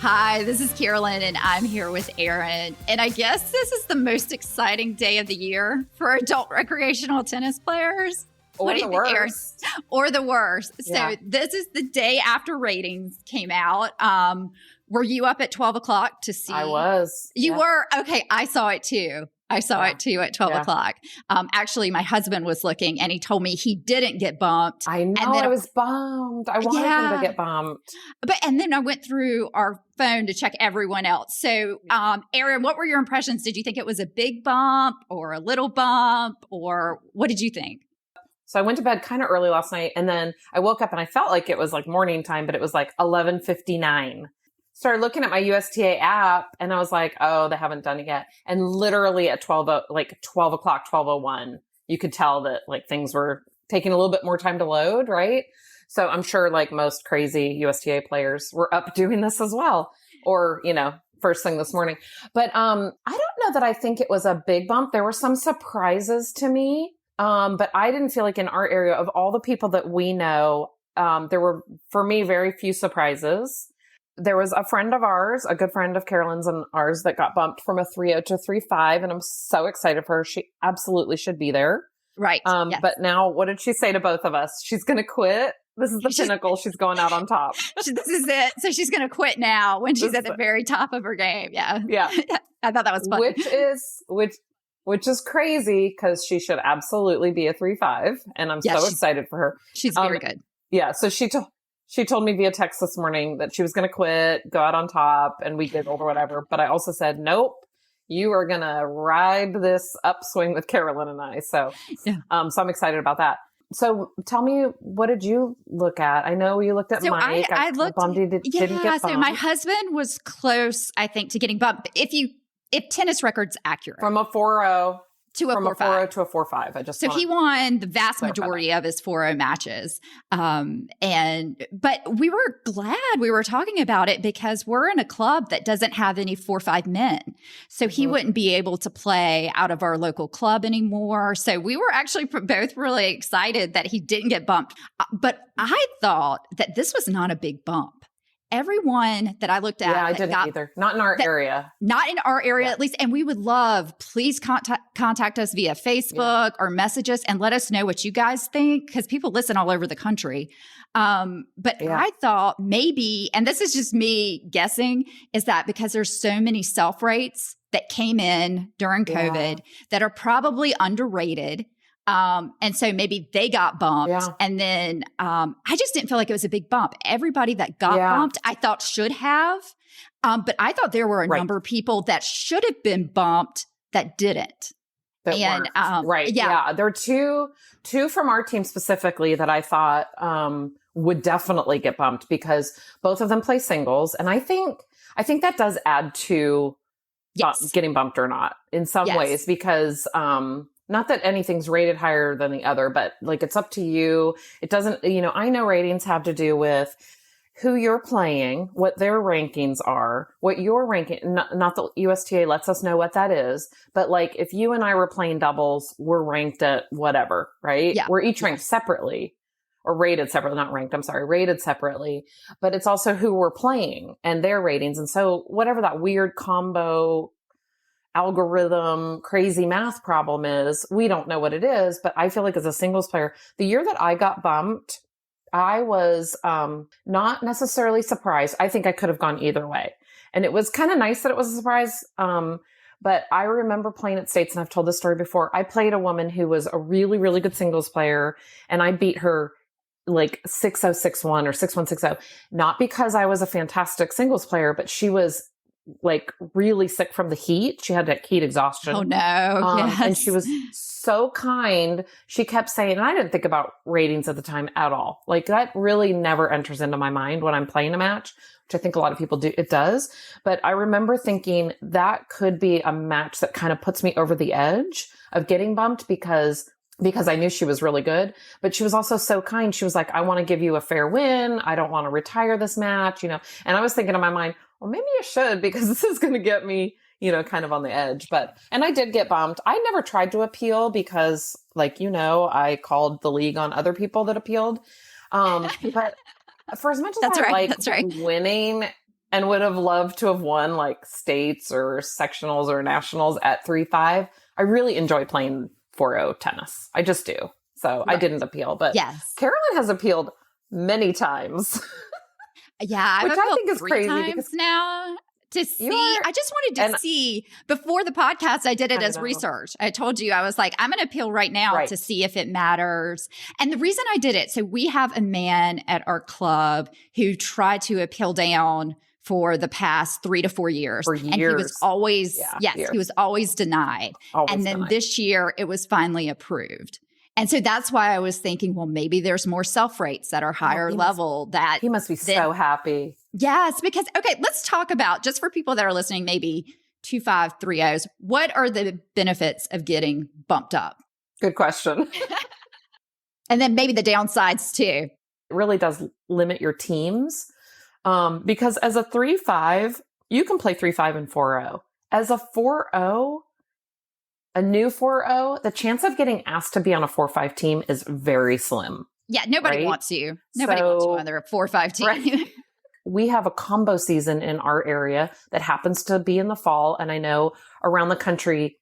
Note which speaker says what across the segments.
Speaker 1: Hi, this is Carolyn, and I'm here with Erin. And I guess this is the most exciting day of the year for adult recreational tennis players.
Speaker 2: Or the worst.
Speaker 1: Or the worst.
Speaker 2: Yeah.
Speaker 1: So this is the day after ratings came out. Were you up at 12 o'clock to see?
Speaker 2: I was.
Speaker 1: You were? Okay, I saw it too. I saw it too at 12 o'clock. Actually, my husband was looking and he told me he didn't get bumped.
Speaker 2: I know. I was bummed. I wanted him to get bumped.
Speaker 1: And then I went through our phone to check everyone else. So, Erin, what were your impressions? Did you think it was a big bump or a little bump, or what did you think?
Speaker 2: So I went to bed kind of early last night, and then I woke up and I felt like it was like morning time, but it was like 11:59. Started looking at my USTA app and I was like, oh, they haven't done it yet. And literally at 12 o'clock, 12:01, you could tell that like things were taking a little bit more time to load, right? So I'm sure like most crazy USTA players were up doing this as well, or, first thing this morning. But I don't know that I think it was a big bump. There were some surprises to me, but I didn't feel like in our area of all the people that we know, there were, for me, very few surprises. There was a friend of ours, a good friend of Carolyn's and ours, that got bumped from a 3-0 to 3-5. And I'm so excited for her. She absolutely should be there.
Speaker 1: Right. Yes.
Speaker 2: But now, what did she say to both of us? She's going to quit. This is the pinnacle. She's going out on top.
Speaker 1: This is it. So she's going to quit now when she's at the very top of her game. Yeah.
Speaker 2: Yeah.
Speaker 1: I thought that was fun.
Speaker 2: Which is crazy because she should absolutely be a 3-5. And I'm so excited for her.
Speaker 1: She's very good.
Speaker 2: Yeah. So she told me via text this morning that she was going to quit, go out on top, and we giggled or whatever. But I also said, nope, you are going to ride this upswing with Carolyn and I. So, so I'm excited about that. So tell me, what did you look at? I know you looked at Mike.
Speaker 1: I looked.
Speaker 2: Didn't get bumped.
Speaker 1: So my husband was close, I think, to getting bumped. If tennis record's accurate.
Speaker 2: From a 4-0.
Speaker 1: From a
Speaker 2: 4-0 to a 4-5.
Speaker 1: He won the vast majority of his 4-0 matches. But we were glad we were talking about it because we're in a club that doesn't have any 4-5 men. So he wouldn't be able to play out of our local club anymore. So we were actually both really excited that he didn't get bumped. But I thought that this was not a big bump. Everyone that I looked at.
Speaker 2: Yeah, I didn't either. Not in our area.
Speaker 1: Not in our area, at least. And we would love, please contact us via Facebook or message us and let us know what you guys think, because people listen all over the country. But I thought maybe, and this is just me guessing, is that because there's so many self-rates that came in during COVID that are probably underrated. And so maybe they got bumped and then, I just didn't feel like it was a big bump. Everybody that got bumped, I thought should have, but I thought there were a number of people that should have been bumped that didn't.
Speaker 2: There are two from our team specifically that I thought, would definitely get bumped because both of them play singles. And I think that does add to getting bumped or not in some ways because, not that anything's rated higher than the other, but like it's up to you. It doesn't, I know ratings have to do with who you're playing, what their rankings are, what your ranking, not the USTA lets us know what that is. But like if you and I were playing doubles, we're ranked at whatever, right? Yeah. We're each ranked separately or rated separately, not ranked. I'm sorry, rated separately, but it's also who we're playing and their ratings. And so whatever that weird combo algorithm, crazy math problem is, we don't know what it is, but I feel like as a singles player, the year that I got bumped, I was not necessarily surprised. I think I could have gone either way. And it was kind of nice that it was a surprise. But I remember playing at States, and I've told this story before. I played a woman who was a really, really good singles player, and I beat her like 6-0, 6-1 or 6-1, 6-0. Not because I was a fantastic singles player, but she was like really sick from the heat. She had that heat exhaustion.
Speaker 1: Oh no. Yes.
Speaker 2: And she was so kind. She kept saying, and I didn't think about ratings at the time at all. Like that really never enters into my mind when I'm playing a match, which I think a lot of people do. It does. But I remember thinking that could be a match that kind of puts me over the edge of getting bumped because I knew she was really good, but she was also so kind. She was like, I want to give you a fair win. I don't want to retire this match, And I was thinking in my mind, well, maybe you should, because this is going to get me, kind of on the edge. And I did get bumped. I never tried to appeal because I called the league on other people that appealed. But for as much as I like winning and would have loved to have won like states or sectionals or nationals at 3-5. I really enjoy playing 4-0 tennis. I just do. So I didn't appeal, but Carolyn has appealed many times.
Speaker 1: Yeah, I've
Speaker 2: which I think is
Speaker 1: 3
Speaker 2: crazy
Speaker 1: times
Speaker 2: because
Speaker 1: now to see. I just wanted to see before the podcast. I did it as research. I told you, I was like, I'm going to appeal right now to see if it matters. And the reason I did it, so we have a man at our club who tried to appeal down for the past 3 to 4 years. And he was always, he was always denied. And then this year it was finally approved. And so that's why I was thinking, well, maybe there's more self rates that are higher level that
Speaker 2: he must be so happy.
Speaker 1: Yes, because, okay, let's talk about, just for people that are listening, maybe 2530s, what are the benefits of getting bumped up?
Speaker 2: Good question.
Speaker 1: And then maybe the downsides too.
Speaker 2: It really does limit your teams. Because as a 3-5, you can play 3-5 and 4-0. As a 4-0, a new 4-0, the chance of getting asked to be on a 4-5 team is very slim.
Speaker 1: Yeah, nobody wants you. Nobody wants you on their 4-5 team.
Speaker 2: Right. We have a combo season in our area that happens to be in the fall. And I know around the country,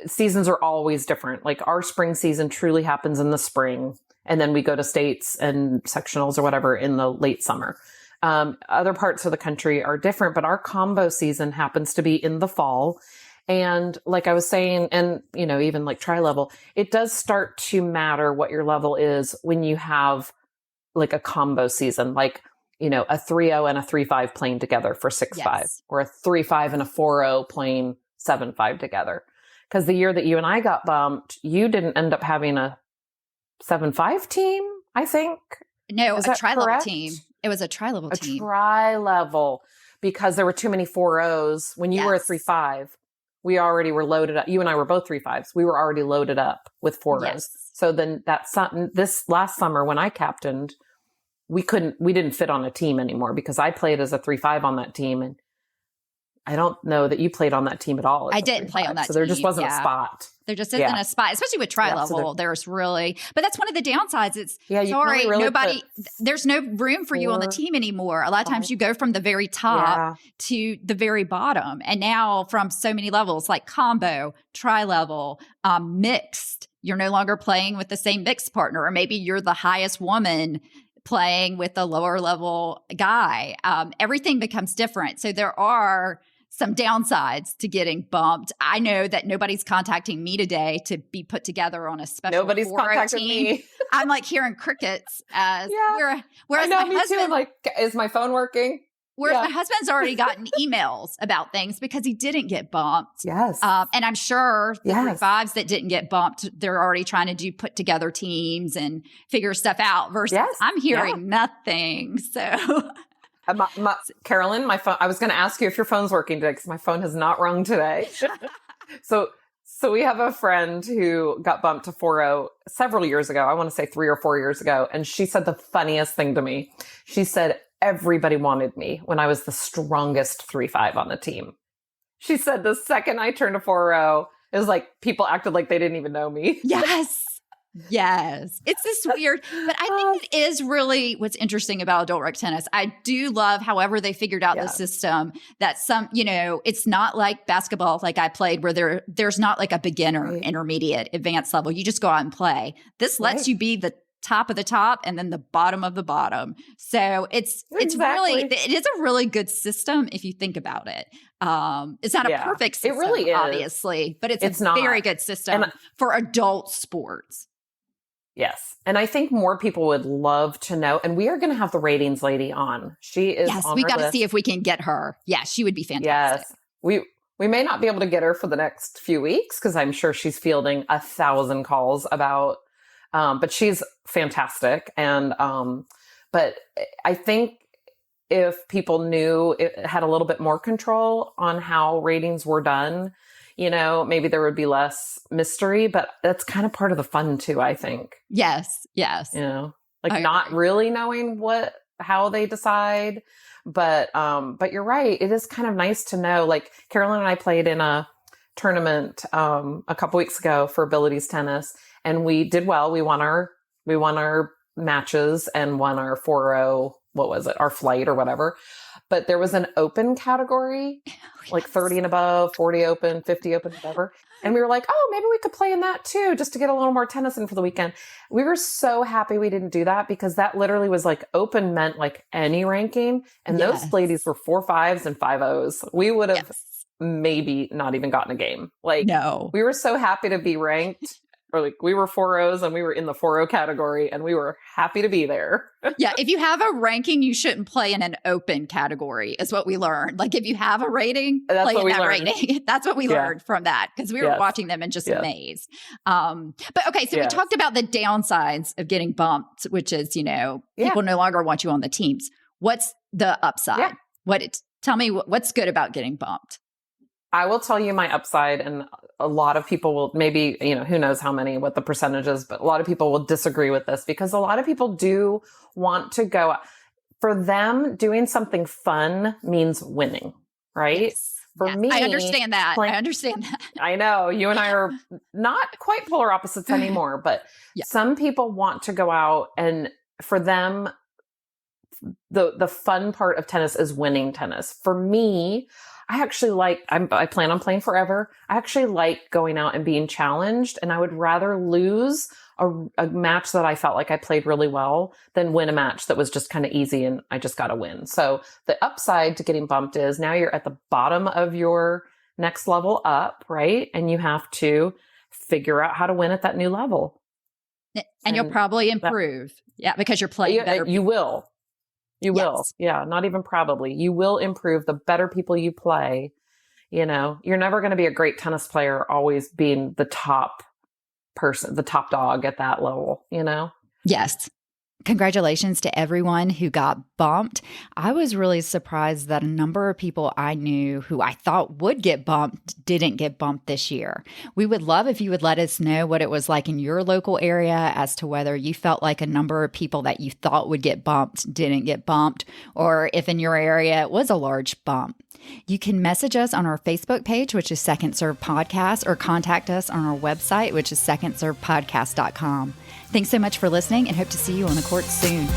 Speaker 2: seasons are always different. Like our spring season truly happens in the spring. And then we go to states and sectionals or whatever in the late summer. Other parts of the country are different, but our combo season happens to be in the fall. And like I was saying, and, you know, even like tri-level, it does start to matter what your level is when you have like a combo season, like, you know, a 3-0 and a 3-5 playing together for 6-5, or a 3-5 and a 4-0 playing 7-5 together. Because the year that you and I got bumped, you didn't end up having a 7-5 team, I think.
Speaker 1: No, a tri-level team. It was a tri-level team.
Speaker 2: A tri-level, because there were too many 4-0s. When you were a 3-5, we already were loaded up. You and I were both 3-5s. We were already loaded up with 4-0s. Yes. So then this last summer when I captained, we didn't fit on a team anymore because I played as a 3-5 on that team. And I don't know that you played on that team at all.
Speaker 1: I didn't play on that team.
Speaker 2: So there just wasn't a spot.
Speaker 1: There just isn't a spot, especially with tri-level. There's really, but that's one of the downsides. It's there's no room for you on the team anymore. A lot of times you go from the very top to the very bottom. And now from so many levels like combo, tri-level, mixed, you're no longer playing with the same mixed partner, or maybe you're the highest woman playing with a lower level guy. Everything becomes different. So there are some downsides to getting bumped. I know that nobody's contacting me today to be put together on a special
Speaker 2: Nobody's contacted me.
Speaker 1: I'm like hearing crickets as whereas
Speaker 2: I know,
Speaker 1: my husband,
Speaker 2: too. I'm like, is my phone working?
Speaker 1: Whereas my husband's already gotten emails about things because he didn't get bumped.
Speaker 2: Yes.
Speaker 1: And I'm sure the 3-5s that didn't get bumped, they're already trying to put together teams and figure stuff out versus I'm hearing nothing. So
Speaker 2: Carolyn, my phone, I was going to ask you if your phone's working today because my phone has not rung today. So we have a friend who got bumped to 4-0 several years ago. I want to say 3 or 4 years ago. And she said the funniest thing to me. She said, everybody wanted me when I was the strongest 3-5 on the team. She said the second I turned to 4-0, it was like people acted like they didn't even know me.
Speaker 1: Yes. Yes. It's this weird, but I think it is really what's interesting about adult rec tennis. I do love, however, they figured out the system that some, you know, it's not like basketball, like I played where there's not like a beginner, intermediate, advanced level. You just go out and play. This lets you be the top of the top and then the bottom of the bottom. So it's really, it is a really good system if you think about it. It's not a perfect system,
Speaker 2: it really is.
Speaker 1: Obviously, but it's a very good system for adult sports.
Speaker 2: Yes. And I think more people would love to know. And we are going to have the ratings lady on. She is on
Speaker 1: we got to see if we can get her. Yeah, she would be fantastic.
Speaker 2: Yes. We may not be able to get her for the next few weeks because I'm sure she's fielding 1,000 calls about, but she's fantastic. And, but I think if people knew it had a little bit more control on how ratings were done, you know, maybe there would be less mystery, but that's kind of part of the fun too, I think.
Speaker 1: Yes. Yes.
Speaker 2: You know, like not really knowing how they decide, but you're right. It is kind of nice to know, like Carolyn and I played in a tournament, a couple weeks ago for abilities tennis, and we did well. We won our matches and won our 4-0 what was it? Our flight or whatever. But there was an open category, like 30 and above, 40 open, 50 open, whatever. And we were like, oh, maybe we could play in that too, just to get a little more tennis in for the weekend. We were so happy we didn't do that because that literally was like open meant like any ranking. And those ladies were 4.5s and 5.0s. We would have maybe not even gotten a game. Like, no, we were so happy to be ranked. Or like we were 4.0s and we were in the 4.0 category and we were happy to be there.
Speaker 1: Yeah. If you have a ranking, you shouldn't play in an open category is what we learned. Like if you have a rating, play in that rating. That's what we learned from that because we were watching them and just amazed. But okay, so we talked about the downsides of getting bumped, which is, people no longer want you on the teams. What's the upside? Tell me what's good about getting bumped?
Speaker 2: I will tell you my upside, and a lot of people will maybe, who knows what the percentage is, but a lot of people will disagree with this because a lot of people do want to go. For them, doing something fun means winning, right?
Speaker 1: Yes.
Speaker 2: For me,
Speaker 1: I understand that.
Speaker 2: I know you and I are not quite polar opposites anymore, but some people want to go out, and for them, the fun part of tennis is winning tennis. For me, I actually I plan on playing forever. I actually like going out and being challenged, and I would rather lose a match that I felt like I played really well than win a match that was just kind of easy and I just got to win. So the upside to getting bumped is now you're at the bottom of your next level up, right? And you have to figure out how to win at that new level.
Speaker 1: And you'll probably improve. Because you're playing better.
Speaker 2: You will. You will. Yeah. Not even probably. You will improve the better people you play. You're never going to be a great tennis player always being the top person, the top dog at that level,
Speaker 1: Yes. Congratulations to everyone who got bumped. I was really surprised that a number of people I knew who I thought would get bumped didn't get bumped this year. We would love if you would let us know what it was like in your local area as to whether you felt like a number of people that you thought would get bumped didn't get bumped, or if in your area it was a large bump. You can message us on our Facebook page, which is Second Serve Podcast, or contact us on our website, which is secondservepodcast.com. Thanks so much for listening and hope to see you on the court soon.